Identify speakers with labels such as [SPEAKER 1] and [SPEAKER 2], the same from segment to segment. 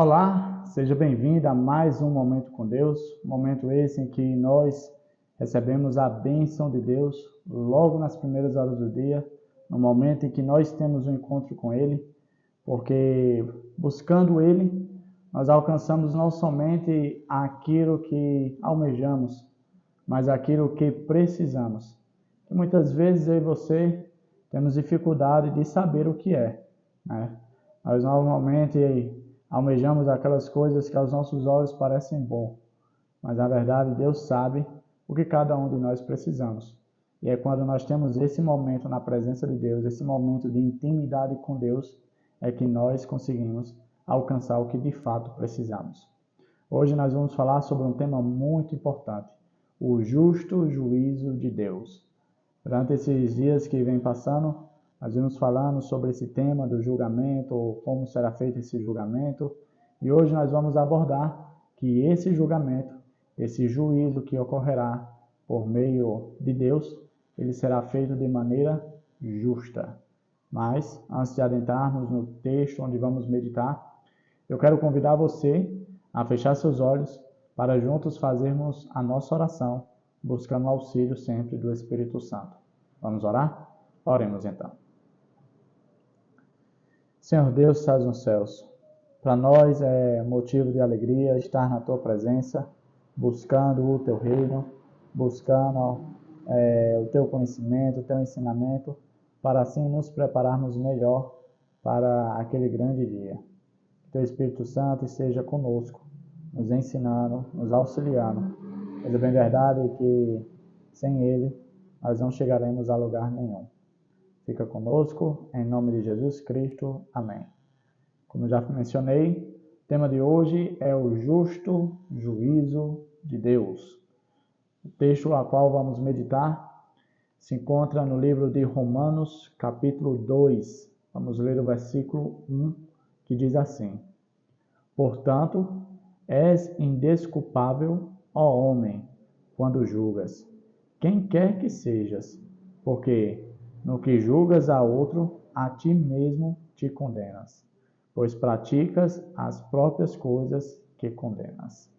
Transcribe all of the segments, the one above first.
[SPEAKER 1] Olá, seja bem-vindo a mais um Momento com Deus, momento esse em que nós recebemos a bênção de Deus logo nas primeiras horas do dia, no momento em que nós temos um encontro com Ele, porque buscando Ele, nós alcançamos não somente aquilo que almejamos, mas aquilo que precisamos. E muitas vezes eu e você temos dificuldade de saber o que é, né? Nós normalmente almejamos aquelas coisas que aos nossos olhos parecem bom, mas na verdade Deus sabe o que cada um de nós precisamos. E é quando nós temos esse momento na presença de Deus, esse momento de intimidade com Deus, é que nós conseguimos alcançar o que de fato precisamos. Hoje nós vamos falar sobre um tema muito importante, o justo juízo de Deus. Durante esses dias que vem passando, nós vimos falando sobre esse tema do julgamento, ou como será feito esse julgamento, e hoje nós vamos abordar que esse julgamento, esse juízo que ocorrerá por meio de Deus, ele será feito de maneira justa. Mas, antes de adentrarmos no texto onde vamos meditar, eu quero convidar você a fechar seus olhos para juntos fazermos a nossa oração, buscando o auxílio sempre do Espírito Santo. Vamos orar? Oremos então. Senhor Deus que estás nos céus, para nós é motivo de alegria estar na Tua presença, buscando o Teu reino, buscando o Teu conhecimento, o Teu ensinamento, para assim nos prepararmos melhor para aquele grande dia. Que Teu Espírito Santo esteja conosco, nos ensinando, nos auxiliando. Mas é bem verdade que sem Ele nós não chegaremos a lugar nenhum. Fica conosco, em nome de Jesus Cristo. Amém. Como já mencionei, o tema de hoje é o justo juízo de Deus. O texto a qual vamos meditar se encontra no livro de Romanos, capítulo 2. Vamos ler o versículo 1, que diz assim: Portanto, és indesculpável, ó homem, quando julgas, quem quer que sejas, porque no que julgas a outro, a ti mesmo te condenas, pois praticas as próprias coisas que condenas.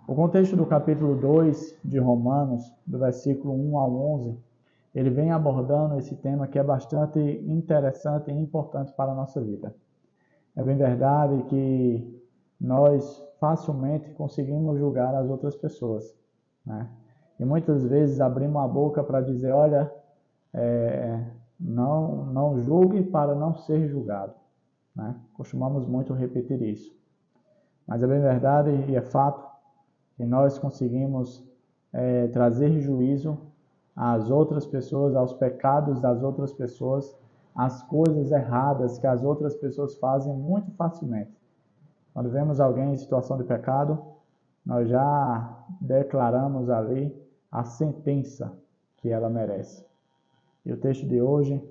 [SPEAKER 1] O contexto do capítulo 2 de Romanos, do versículo 1 ao 11, ele vem abordando esse tema que é bastante interessante e importante para a nossa vida. É bem verdade que nós facilmente conseguimos julgar as outras pessoas, né? E muitas vezes abrimos a boca para dizer, olha, não julgue para não ser julgado, né? Costumamos muito repetir isso. Mas é bem verdade e é fato que nós conseguimos trazer juízo às outras pessoas, aos pecados das outras pessoas, às coisas erradas que as outras pessoas fazem muito facilmente. Quando vemos alguém em situação de pecado, nós já declaramos ali a sentença que ela merece. E o texto de hoje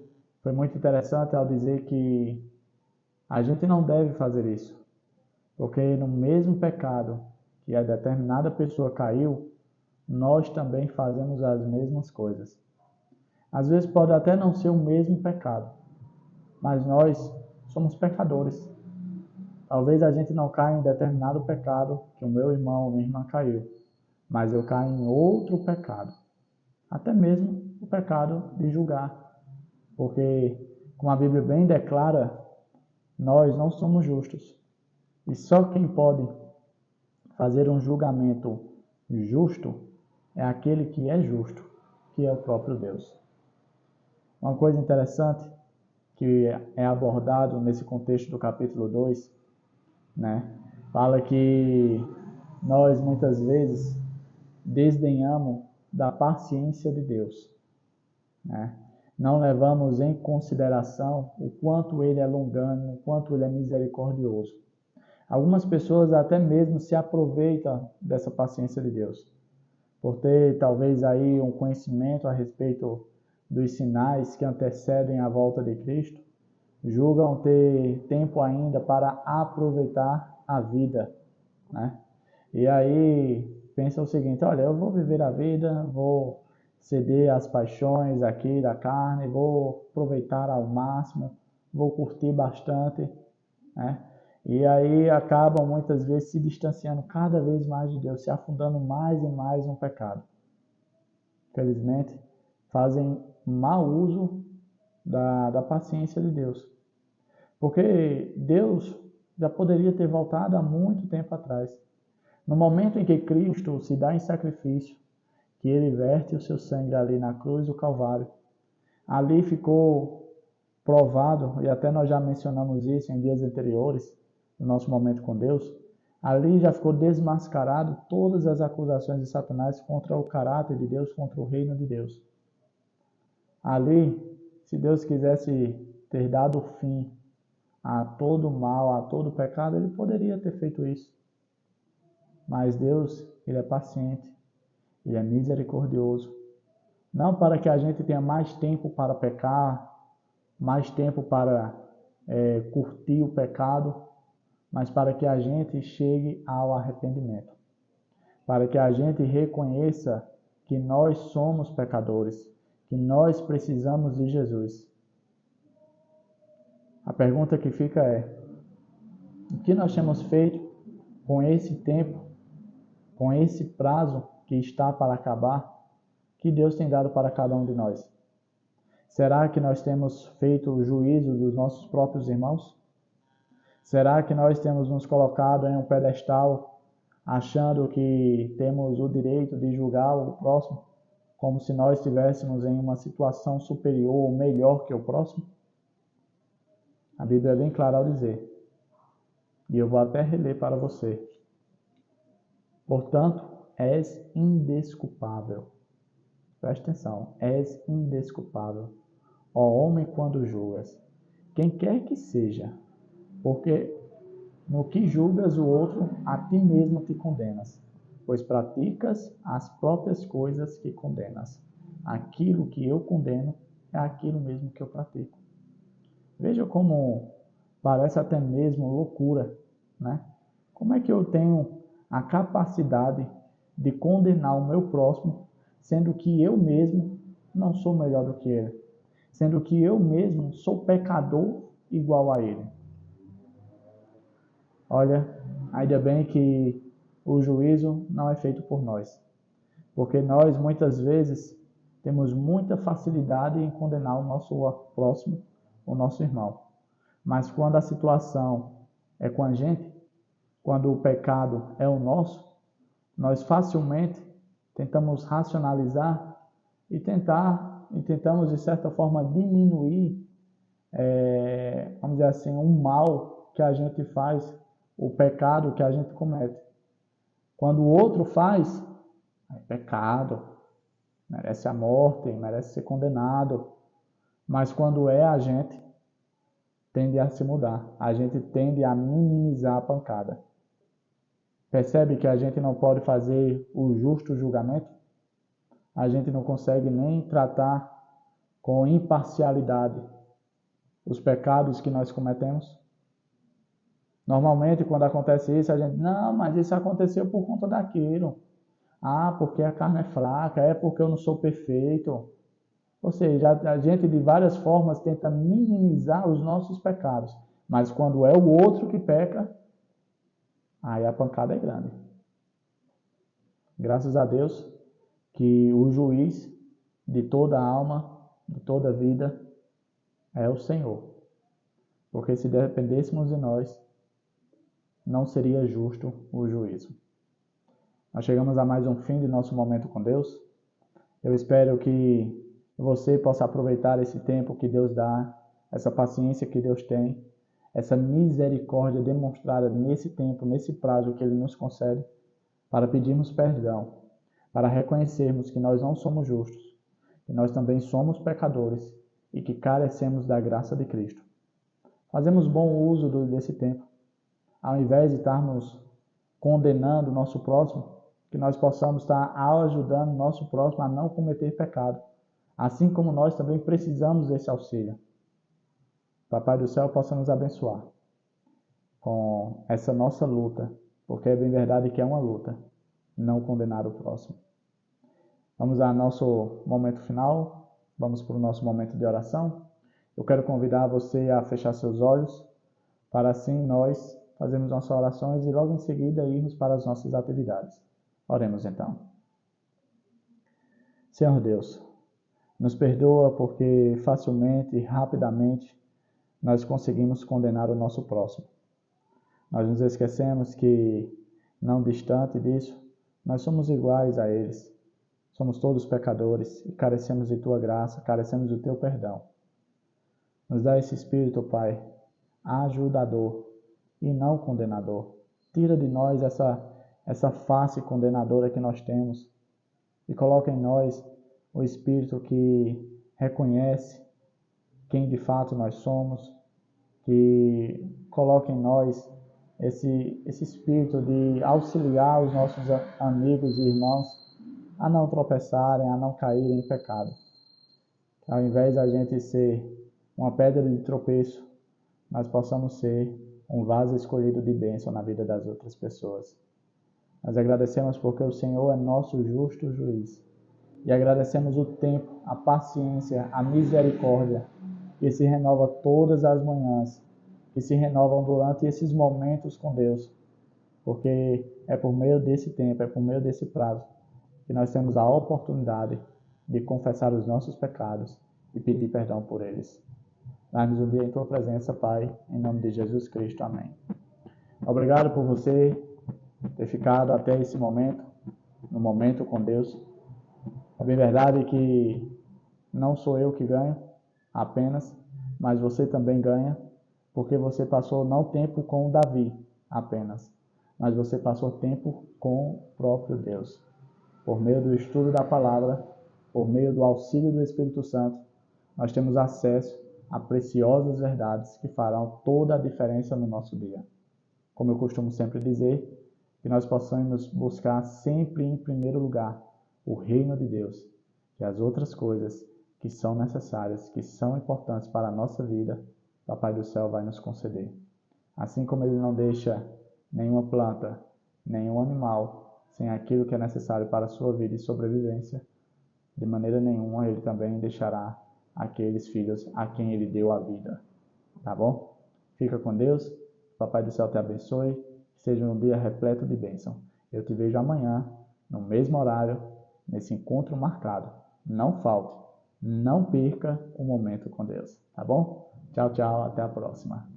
[SPEAKER 1] foi muito interessante ao dizer que a gente não deve fazer isso, porque no mesmo pecado que a determinada pessoa caiu, nós também fazemos as mesmas coisas. Às vezes pode até não ser o mesmo pecado, mas nós somos pecadores. Talvez a gente não caia em determinado pecado que o meu irmão ou minha irmã caiu, mas eu caio em outro pecado. Até mesmo o pecado de julgar. Porque, como a Bíblia bem declara, nós não somos justos. E só quem pode fazer um julgamento justo é aquele que é justo, que é o próprio Deus. Uma coisa interessante que é abordado nesse contexto do capítulo 2, né? Fala que nós muitas vezes desdenhamos da paciência de Deus, né? Não levamos em consideração o quanto Ele é longânimo, o quanto Ele é misericordioso. Algumas pessoas até mesmo se aproveitam dessa paciência de Deus, por ter talvez aí um conhecimento a respeito dos sinais que antecedem a volta de Cristo, julgam ter tempo ainda para aproveitar a vida, né? E aí pensa o seguinte, olha, eu vou viver a vida, vou ceder às paixões aqui da carne, vou aproveitar ao máximo, vou curtir bastante, né? E aí acabam muitas vezes se distanciando cada vez mais de Deus, se afundando mais e mais no pecado. Felizmente, fazem mau uso da paciência de Deus. Porque Deus já poderia ter voltado há muito tempo atrás. No momento em que Cristo se dá em sacrifício, que ele verte o seu sangue ali na cruz do Calvário, ali ficou provado, e até nós já mencionamos isso em dias anteriores, no nosso momento com Deus, ali já ficou desmascarado todas as acusações de Satanás contra o caráter de Deus, contra o reino de Deus. Ali, se Deus quisesse ter dado fim a todo mal, a todo pecado, ele poderia ter feito isso. Mas Deus, ele é paciente, ele é misericordioso. Não para que a gente tenha mais tempo para pecar, mais tempo para curtir o pecado, mas para que a gente chegue ao arrependimento. Para que a gente reconheça que nós somos pecadores, que nós precisamos de Jesus. A pergunta que fica é: o que nós temos feito com esse tempo, com esse prazo que está para acabar, que Deus tem dado para cada um de nós? Será que nós temos feito o juízo dos nossos próprios irmãos? Será que nós temos nos colocado em um pedestal, achando que temos o direito de julgar o próximo, como se nós estivéssemos em uma situação superior ou melhor que o próximo? A Bíblia é bem clara ao dizer, e eu vou até reler para você: portanto, és indesculpável. Preste atenção, és indesculpável, ó homem, quando julgas, quem quer que seja, porque no que julgas o outro, a ti mesmo te condenas, pois praticas as próprias coisas que condenas. Aquilo que eu condeno é aquilo mesmo que eu pratico. Veja como parece até mesmo loucura, né? Como é que eu tenho a capacidade de condenar o meu próximo, sendo que eu mesmo não sou melhor do que ele, sendo que eu mesmo sou pecador igual a ele? Olha, ainda bem que o juízo não é feito por nós, porque nós muitas vezes temos muita facilidade em condenar o nosso próximo, o nosso irmão. Mas quando a situação é com a gente, quando o pecado é o nosso, nós facilmente tentamos racionalizar e tentamos de certa forma diminuir, vamos dizer assim, o mal que a gente faz, o pecado que a gente comete. Quando o outro faz, é pecado, merece a morte, merece ser condenado. Mas quando é a gente, tende a se mudar. A gente tende a minimizar a pancada. Percebe que a gente não pode fazer o justo julgamento? A gente não consegue nem tratar com imparcialidade os pecados que nós cometemos? Normalmente, quando acontece isso, a gente, não, mas isso aconteceu por conta daquilo. Ah, porque a carne é fraca, é porque eu não sou perfeito. Ou seja, a gente de várias formas tenta minimizar os nossos pecados. Mas quando é o outro que peca, aí a pancada é grande. Graças a Deus que o juiz de toda alma, de toda vida, é o Senhor. Porque se dependêssemos de nós, não seria justo o juízo. Nós chegamos a mais um fim de nosso momento com Deus. Eu espero que você possa aproveitar esse tempo que Deus dá, essa paciência que Deus tem, essa misericórdia demonstrada nesse tempo, nesse prazo que Ele nos concede, para pedirmos perdão, para reconhecermos que nós não somos justos, que nós também somos pecadores e que carecemos da graça de Cristo. Fazemos bom uso desse tempo. Ao invés de estarmos condenando o nosso próximo, que nós possamos estar ajudando o nosso próximo a não cometer pecado, assim como nós também precisamos desse auxílio. Papai do céu possa nos abençoar com essa nossa luta, porque é bem verdade que é uma luta, não condenar o próximo. Vamos ao nosso momento final, vamos para o nosso momento de oração. Eu quero convidar você a fechar seus olhos, para assim nós fazermos nossas orações e logo em seguida irmos para as nossas atividades. Oremos então. Senhor Deus, nos perdoa porque facilmente e rapidamente nós conseguimos condenar o nosso próximo. Nós nos esquecemos que, não distante disso, nós somos iguais a eles. Somos todos pecadores e carecemos de Tua graça, carecemos do Teu perdão. Nos dá esse espírito, Pai, ajudador e não condenador. Tira de nós essa face condenadora que nós temos e coloca em nós o espírito que reconhece quem de fato nós somos, que coloca em nós esse espírito de auxiliar os nossos amigos e irmãos a não tropeçarem, a não caírem em pecado. Ao invés da gente ser uma pedra de tropeço, nós possamos ser um vaso escolhido de bênção na vida das outras pessoas. Nós agradecemos porque o Senhor é nosso justo juiz. E agradecemos o tempo, a paciência, a misericórdia que se renova todas as manhãs, que se renovam durante esses momentos com Deus. Porque é por meio desse tempo, é por meio desse prazo, que nós temos a oportunidade de confessar os nossos pecados e pedir perdão por eles. Dá-nos um dia em Tua presença, Pai, em nome de Jesus Cristo. Amém. Obrigado por você ter ficado até esse momento, no momento com Deus. É bem verdade que não sou eu que ganho apenas, mas você também ganha, porque você passou não tempo com Davi apenas, mas você passou tempo com o próprio Deus. Por meio do estudo da palavra, por meio do auxílio do Espírito Santo, nós temos acesso a preciosas verdades que farão toda a diferença no nosso dia. Como eu costumo sempre dizer, que nós possamos buscar sempre em primeiro lugar o reino de Deus, e as outras coisas que são necessárias, que são importantes para a nossa vida, o Papai do Céu vai nos conceder. Assim como Ele não deixa nenhuma planta, nenhum animal, sem aquilo que é necessário para a sua vida e sobrevivência, de maneira nenhuma Ele também deixará aqueles filhos a quem Ele deu a vida. Tá bom? Fica com Deus, o Papai do Céu te abençoe, seja um dia repleto de bênção. Eu te vejo amanhã, no mesmo horário, nesse encontro marcado. Não falte, não perca o momento com Deus, tá bom? Tchau, tchau, até a próxima.